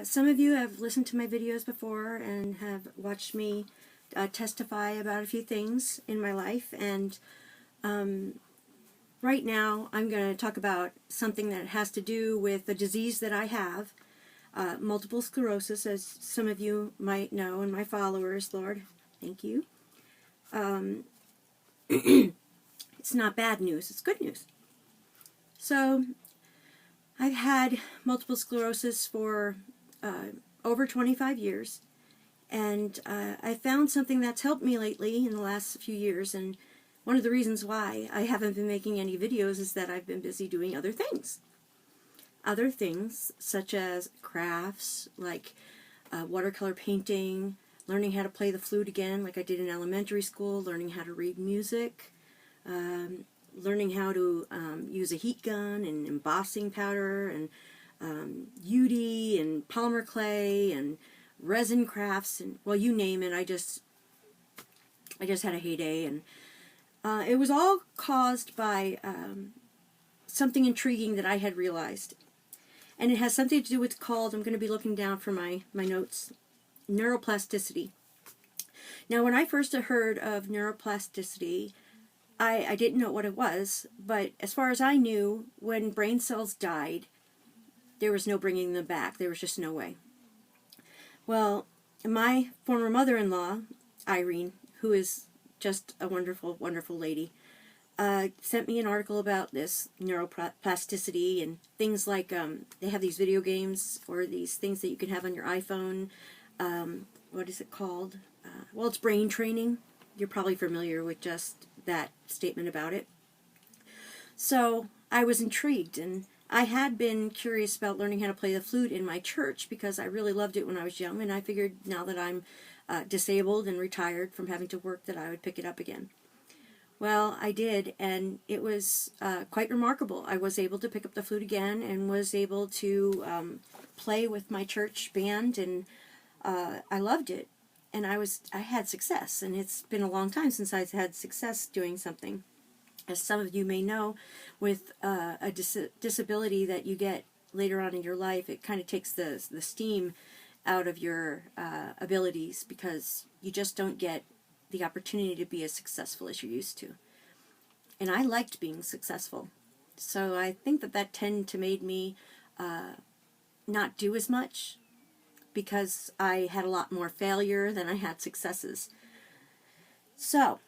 Some of you have listened to my videos before and have watched me testify about a few things in my life, and right now I'm going to talk about something that has to do with the disease that I have, multiple sclerosis, as some of you might know, and my followers, Lord, thank you. It's not bad news, it's good news. So, I've had multiple sclerosis for over 25 years, and I found something that's helped me lately in the last few years, and one of the reasons why I haven't been making any videos is that I've been busy doing other things. Other things such as crafts, like watercolor painting, learning how to play the flute again like I did in elementary school, learning how to read music, learning how to use a heat gun and embossing powder and UD and polymer clay and resin crafts, and well, you name it. I just had a heyday, and it was all caused by something intriguing that I had realized, and it has something to do with I'm going to be looking down for my notes, neuroplasticity. Now, when I first heard of neuroplasticity, I didn't know what it was, but as far as I knew, when brain cells died, there was no bringing them back. There was just no way. Well, my former mother-in-law, Irene, who is just a wonderful, wonderful lady, sent me an article about this neuroplasticity and things like they have these video games or these things that you can have on your iPhone. What is it called? Well, it's brain training. You're probably familiar with just that statement about it. So I was intrigued, and I had been curious about learning how to play the flute in my church because I really loved it when I was young, and I figured now that I'm disabled and retired from having to work that I would pick it up again. Well, I did, and it was quite remarkable. I was able to pick up the flute again and was able to play with my church band, and I loved it. And I had success, and it's been a long time since I've had success doing something. As some of you may know, with a disability that you get later on in your life, it kind of takes the steam out of your abilities because you just don't get the opportunity to be as successful as you used to. And I liked being successful. So I think that tended to made me not do as much, because I had a lot more failure than I had successes. So,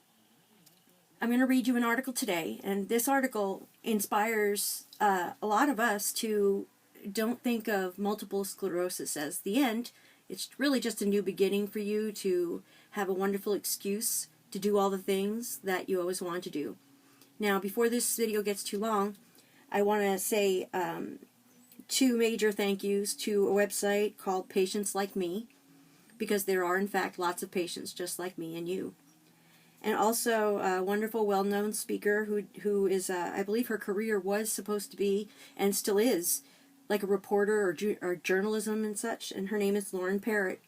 I'm going to read you an article today, and this article inspires a lot of us to don't think of multiple sclerosis as the end. It's really just a new beginning for you to have a wonderful excuse to do all the things that you always want to do. Now, before this video gets too long, I want to say two major thank yous to a website called Patients Like Me, because there are in fact lots of patients just like me and you. And also a wonderful, well-known speaker who is, I believe her career was supposed to be, and still is, like a reporter or journalism and such, and her name is Lauren Parrott.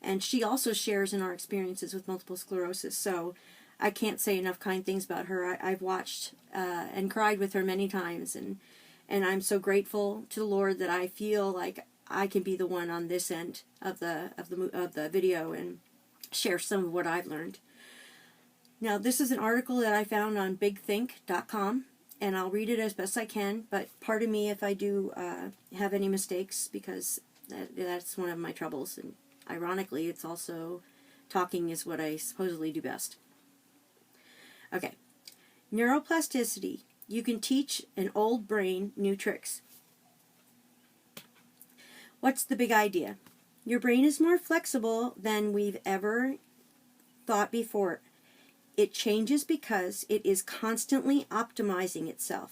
And she also shares in our experiences with multiple sclerosis, so I can't say enough kind things about her. I've watched and cried with her many times, and I'm so grateful to the Lord that I feel like I can be the one on this end of the video and share some of what I've learned. Now, this is an article that I found on bigthink.com, and I'll read it as best I can, but pardon me if I do have any mistakes, because that's one of my troubles, and ironically, it's also talking is what I supposedly do best. Okay. Neuroplasticity. You can teach an old brain new tricks. What's the big idea? Your brain is more flexible than we've ever thought before. It changes because it is constantly optimizing itself,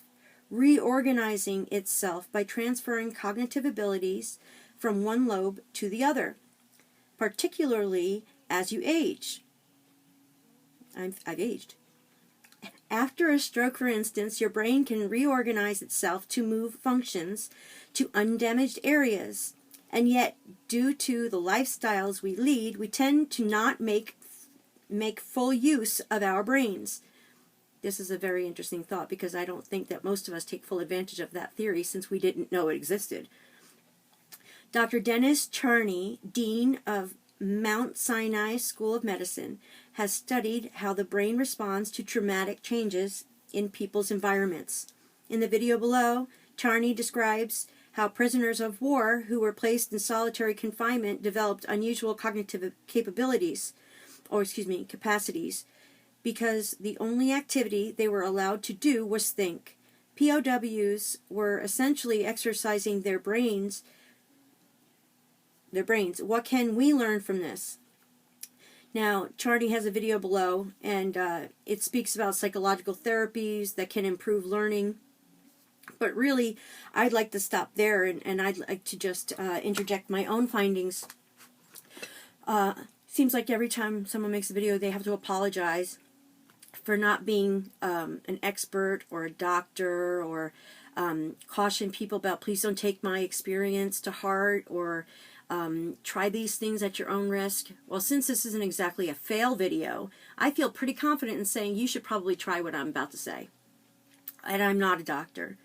reorganizing itself by transferring cognitive abilities from one lobe to the other, particularly as you age. I've aged. After a stroke, for instance, your brain can reorganize itself to move functions to undamaged areas. And yet, due to the lifestyles we lead, we tend to not make full use of our brains. This is a very interesting thought, because I don't think that most of us take full advantage of that theory since we didn't know it existed. Dr. Dennis Charney, Dean of Mount Sinai School of Medicine, has studied how the brain responds to traumatic changes in people's environments. In the video below, Charney describes how prisoners of war who were placed in solitary confinement developed unusual cognitive capacities, because the only activity they were allowed to do was think. POWs were essentially exercising their brains. What can we learn from this? Now, Charney has a video below, and it speaks about psychological therapies that can improve learning. But really, I'd like to stop there, and I'd like to just interject my own findings. Seems like every time someone makes a video, they have to apologize for not being an expert or a doctor, or caution people about, please don't take my experience to heart, or try these things at your own risk. Well, since this isn't exactly a fail video, I feel pretty confident in saying you should probably try what I'm about to say. And I'm not a doctor.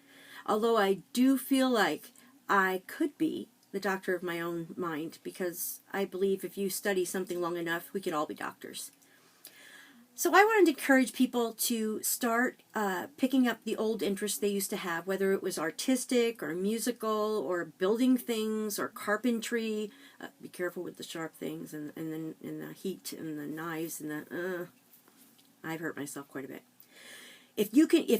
Although I do feel like I could be the doctor of my own mind, because I believe if you study something long enough, we could all be doctors. So I wanted to encourage people to start picking up the old interests they used to have, whether it was artistic or musical or building things or carpentry. Be careful with the sharp things and the heat and the knives and the. I've hurt myself quite a bit. If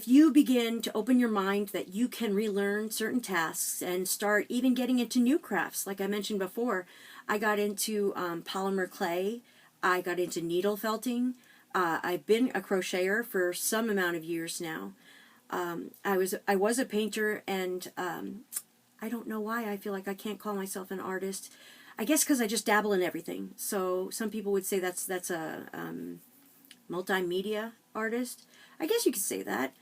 you begin to open your mind that you can relearn certain tasks and start even getting into new crafts, like I mentioned before, I got into polymer clay, I got into needle felting. I've been a crocheter for some amount of years now. I was a painter, and I don't know why I feel like I can't call myself an artist. I guess because I just dabble in everything. So some people would say that's a multimedia artist. I guess you could say that.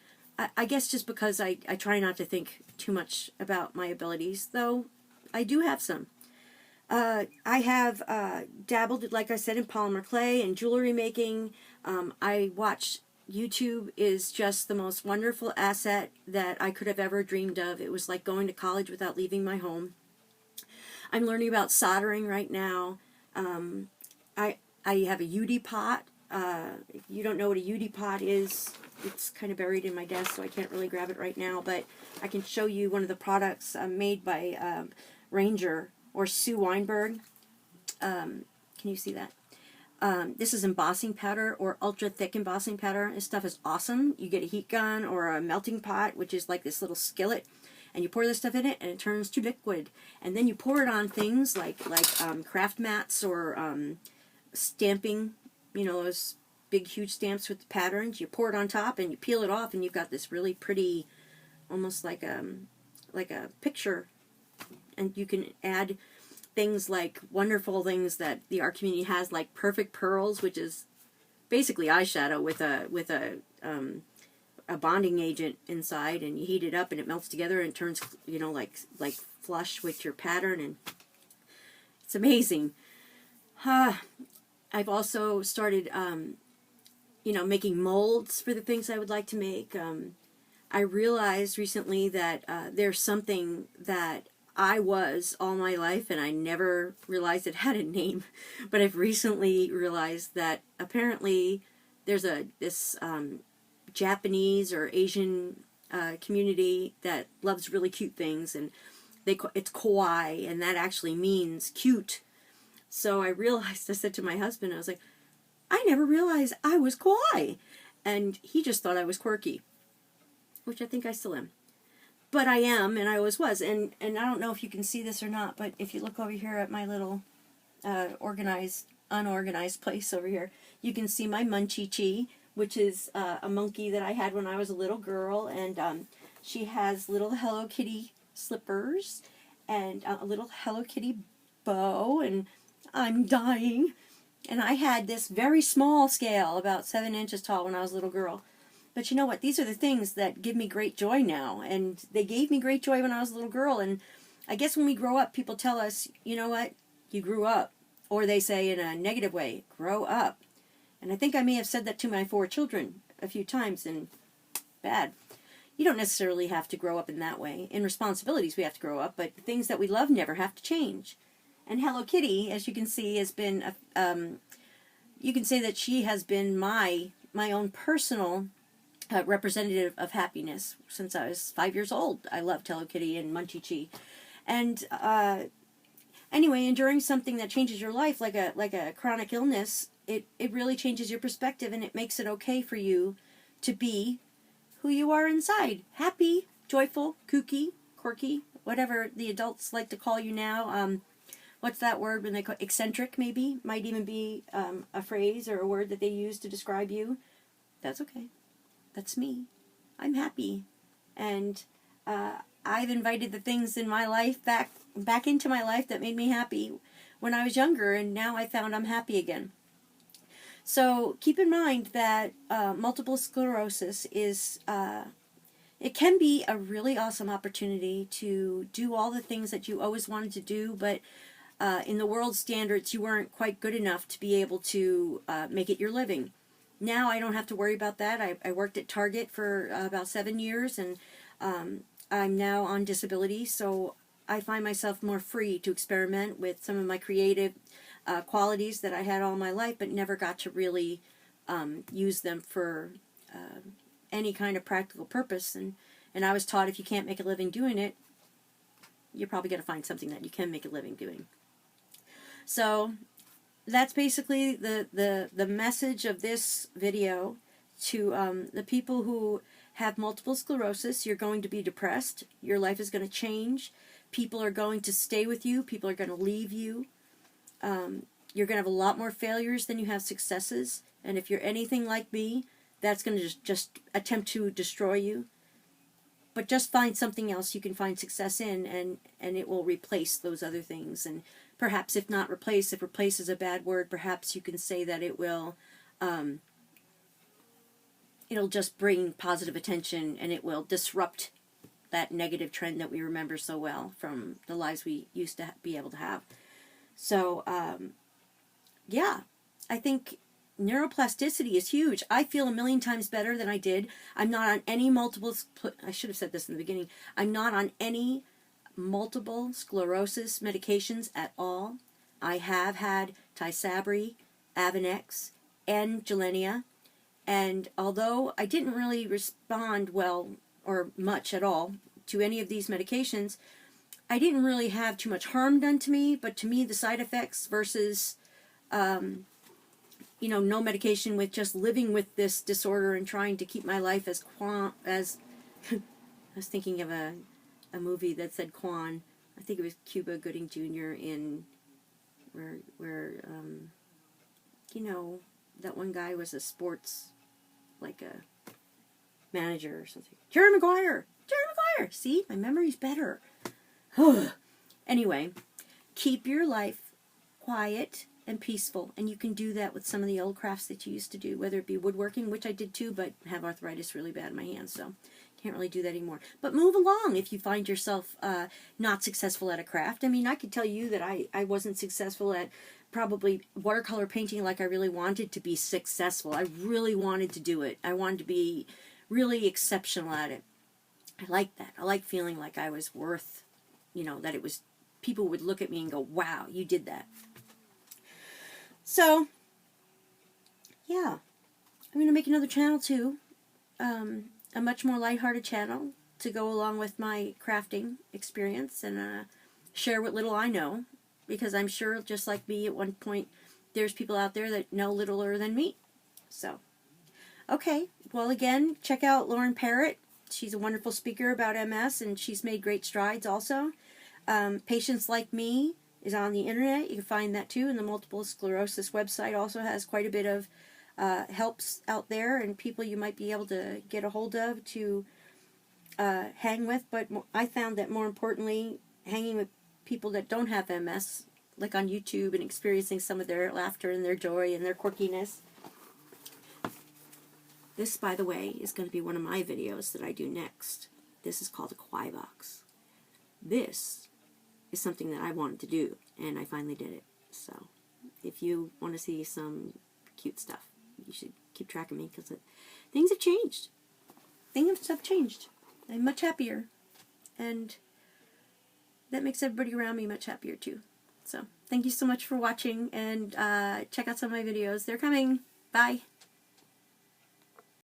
I guess just because I try not to think too much about my abilities, though I do have some. I have dabbled, like I said, in polymer clay and jewelry making. I watch YouTube is just the most wonderful asset that I could have ever dreamed of. It was like going to college without leaving my home. I'm learning about soldering right now. I have a UD pot. If you don't know what a UD pot is, it's kind of buried in my desk, so I can't really grab it right now, but I can show you one of the products made by Ranger or Sue Weinberg. Can you see that? This is embossing powder, or ultra thick embossing powder. This stuff is awesome. You get a heat gun or a melting pot, which is like this little skillet, and you pour this stuff in it and it turns to liquid, and then you pour it on things like craft mats or stamping, you know, those big huge stamps with the patterns. You pour it on top and you peel it off, and you've got this really pretty, almost like a picture. And you can add things like wonderful things that the art community has, like perfect pearls, which is basically eyeshadow with a bonding agent inside, and you heat it up and it melts together and it turns, you know, like flush with your pattern, and it's amazing. I've also started, you know, making molds for the things I would like to make. I realized recently that there's something that I was all my life, and I never realized it had a name. But I've recently realized that apparently there's this Japanese or Asian community that loves really cute things, and it's kawaii, and that actually means cute. So I realized, I said to my husband, I was like, I never realized I was kawaii. And he just thought I was quirky, which I think I still am. But I am, and I always was. And I don't know if you can see this or not, but if you look over here at my little unorganized place over here, you can see my Munchie-Chi, which is a monkey that I had when I was a little girl. And she has little Hello Kitty slippers and a little Hello Kitty bow, and I'm dying. And I had this very small scale, about 7 inches tall, when I was a little girl. But you know what? These are the things that give me great joy now. And they gave me great joy when I was a little girl. And I guess when we grow up, people tell us, you know what? You grew up. Or they say in a negative way, grow up. And I think I may have said that to my 4 children a few times, and bad. You don't necessarily have to grow up in that way. In responsibilities, we have to grow up, but things that we love never have to change. And Hello Kitty, as you can see, has been, you can say that she has been my own personal representative of happiness since I was 5 years old. I loved Hello Kitty and Munchie-Chi. And anyway, enduring something that changes your life, like a chronic illness, it really changes your perspective, and it makes it okay for you to be who you are inside. Happy, joyful, kooky, quirky, whatever the adults like to call you now. What's that word when they call eccentric, maybe? Might even be a phrase or a word that they use to describe you. That's okay. That's me. I'm happy. And I've invited the things in my life back into my life that made me happy when I was younger, and now I found I'm happy again. So keep in mind that multiple sclerosis is, it can be a really awesome opportunity to do all the things that you always wanted to do, but in the world standards, you weren't quite good enough to be able to make it your living. Now I don't have to worry about that. I worked at Target for about 7 years, and I'm now on disability, so I find myself more free to experiment with some of my creative qualities that I had all my life, but never got to really use them for any kind of practical purpose. And I was taught if you can't make a living doing it, you're probably going to find something that you can make a living doing. So that's basically the message of this video to the people who have multiple sclerosis. You're going to be depressed. Your life is going to change. People are going to stay with you. People are going to leave you. You're going to have a lot more failures than you have successes. And if you're anything like me, that's going to just attempt to destroy you. But just find something else you can find success in, and it will replace those other things. And perhaps if not replace, if replace is a bad word, perhaps you can say that it will, it'll just bring positive attention, and it will disrupt that negative trend that we remember so well from the lives we used to be able to have. So, yeah, I think neuroplasticity is huge. I feel a million times better than I did. I'm not on any I should have said this in the beginning. I'm not on any multiple sclerosis medications at all. I have had Tysabri, Avonex, and Gilenya, and although I didn't really respond well or much at all to any of these medications, I didn't really have too much harm done to me, but to me the side effects versus no medication, with just living with this disorder and trying to keep my life as I was thinking of a movie that said Quan. I think it was Cuba Gooding Jr. in where that one guy was a sports, like a manager or something. Jerry Maguire! See, my memory's better. Anyway, keep your life quiet and peaceful, and you can do that with some of the old crafts that you used to do, whether it be woodworking, which I did too, but have arthritis really bad in my hands, so can't really do that anymore. But move along if you find yourself not successful at a craft. I mean, I could tell you that I wasn't successful at probably watercolor painting like I really wanted to be successful. I really wanted to do it. I wanted to be really exceptional at it. I like that. I like feeling like I was worth, that it was, people would look at me and go, wow, you did that. So, yeah, I'm going to make another channel too, a much more lighthearted channel to go along with my crafting experience, and share what little I know, because I'm sure, just like me at one point, there's people out there that know littler than me. So, okay, well again, check out Lauren Parrott. She's a wonderful speaker about MS, and she's made great strides also. Patients Like Me is on the internet. You can find that too, and the multiple sclerosis website also has quite a bit of helps out there and people you might be able to get a hold of to hang with. But I found that more importantly, hanging with people that don't have MS, like on YouTube, and experiencing some of their laughter and their joy and their quirkiness. This, by the way, is going to be one of my videos that I do next. This is called a Kwai box. This is something that I wanted to do, and I finally did it. So, if you want to see some cute stuff, you should keep track of me, because things have changed. Things have changed. I'm much happier. And that makes everybody around me much happier too. So, thank you so much for watching, and check out some of my videos. They're coming. Bye.